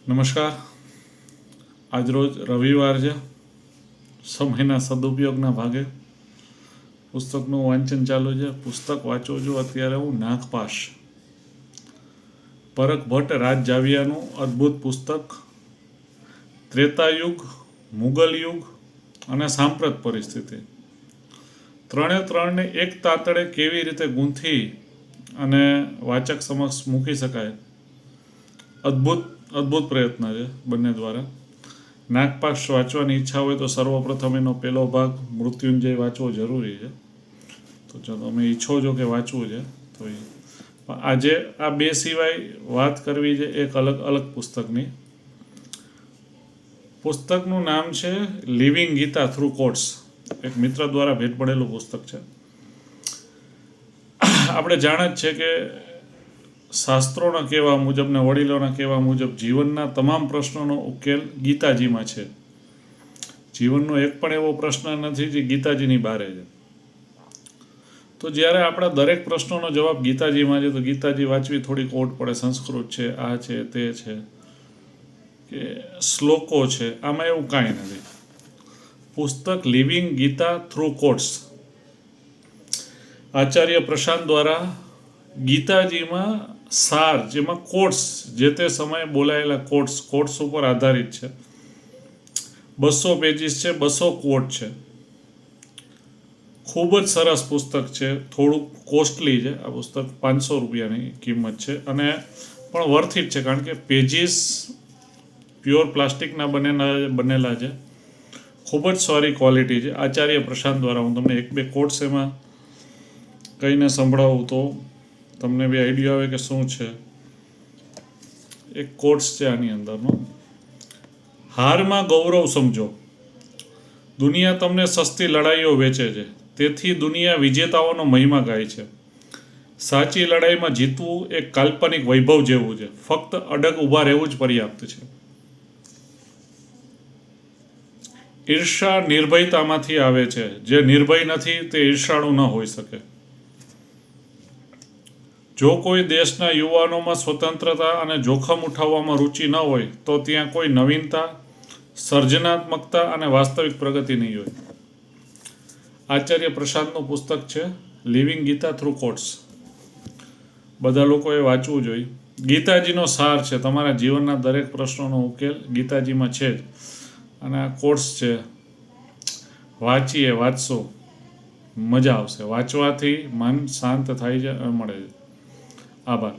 નમસ્કાર. આજરોજ રવિવાર છે. સમયના સદુપયોગના ભાગે પુસ્તકનું વાંચન ચાલુ છે. પુસ્તક વાંચું છું અત્યારે હું નાગપાશ. પરખ ભટ્ટ રાજ જાવિયાનું અદ્ભુત પુસ્તક. ત્રેતાયુગ, મુગલ યુગ અને સાંપ્રત પરિસ્થિતિ ત્રણને એક તાતડે કેવી રીતે ગૂંથી અને વાચક સમક્ષ મૂકી શકાય, અદ્ભુત પ્રયત્ન છે બંને દ્વારા. નાગપાશ વાંચવાની ઈચ્છા હોય તો સર્વપ્રથમ એનો પહેલો ભાગ મૃત્યુંજય વાંચવો જરૂરી છે. તો જો તમે ઈચ્છો છો કે વાંચવું છે તો આજે આ બે સિવાય વાત કરવી છે એક અલગ પુસ્તકની. પુસ્તકનું નામ છે લિવિંગ ગીતા થ્રુ કોટ્સ. એક મિત્ર દ્વારા ભેટ પડેલું પુસ્તક છે. આપણે જાણે જ છે કે શાસ્ત્રોના કહેવા મુજબ ને વડીલોના કહેવા મુજબ જીવનના તમામ પ્રશ્નોનો ઉકેલ ગીતાજીમાં છે. જીવનનો એક પણ એવો પ્રશ્ન નથી જે ગીતાજીની બહારે છે. તો જ્યારે આપણા દરેક પ્રશ્નોનો જવાબ ગીતાજીમાં છે તો ગીતાજી વાંચવી થોડીક ઓડ પડે. સંસ્કૃત છે, આ છે, તે છે, કે શ્લોકો છે, આમાં એવું કાંઈ નથી. પુસ્તક living Gita through quotes Acharya પ્રશાંત દ્વારા ગીતાજીમાં સાર, જેમાં કોટ્સ, જે તે સમયે બોલાયેલા કોટ્સ ઉપર આધારિત છે. 200 પેજીસ છે, 200 કોટ છે. ખૂબ જ સરસ પુસ્તક છે. થોડુંક કોસ્ટલી છે આ પુસ્તક, 500 રૂપિયાની કિંમત છે અને પણ વર્થ ઇટ છે, કારણ કે પેજીસ પ્યોર પ્લાસ્ટિકના બનેલા છે. ખૂબ જ સારી ક્વોલિટી છે. આચાર્ય પ્રશાંત દ્વારા હું તમને 1-2 કોટ્સ એમાં કહીને સંભળાવું તો તમને બી આઈડિયા આવે કે શું છે. એક કોટ્સ છે આની અંદરનો. હારમાં ગૌરવ સમજો. દુનિયા તમને સસ્તી લડાઈઓ વેચે છે, તેથી દુનિયા વિજેતાઓનો મહિમા ગાય છે. સાચી લડાઈમાં જીતવું એક કાલ્પનિક વૈભવ જેવું છે. ફક્ત અડગ ઊભા રહેવું જ પર્યાપ્ત છે. ઈર્ષા નિર્ભયતામાંથી આવે છે. જે નિર્ભય નથી તે ઈર્ષાળુ ન હોઈ શકે. જો કોઈ દેશના યુવાનોમાં સ્વતંત્રતા અને જોખમ ઉઠાવવામાં રુચિ ન હોય તો ત્યાં કોઈ નવીનતા, સર્જનાત્મકતા અને વાસ્તવિક પ્રગતિ નહીં હોય. આચાર્ય પ્રશાંતનું પુસ્તક છે લિવિંગ ગીતા થ્રુ કોટ્સ. બધા લોકોએ વાંચવું જોઈએ. ગીતાજીનો સાર છે. તમારા જીવનના દરેક પ્રશ્નોનો ઉકેલ ગીતાજીમાં છે જ. અને આ કોટ્સ છે, વાંચશો, મજા આવશે. વાંચવાથી મન શાંત થાય છે અને મળે છે. આભાર.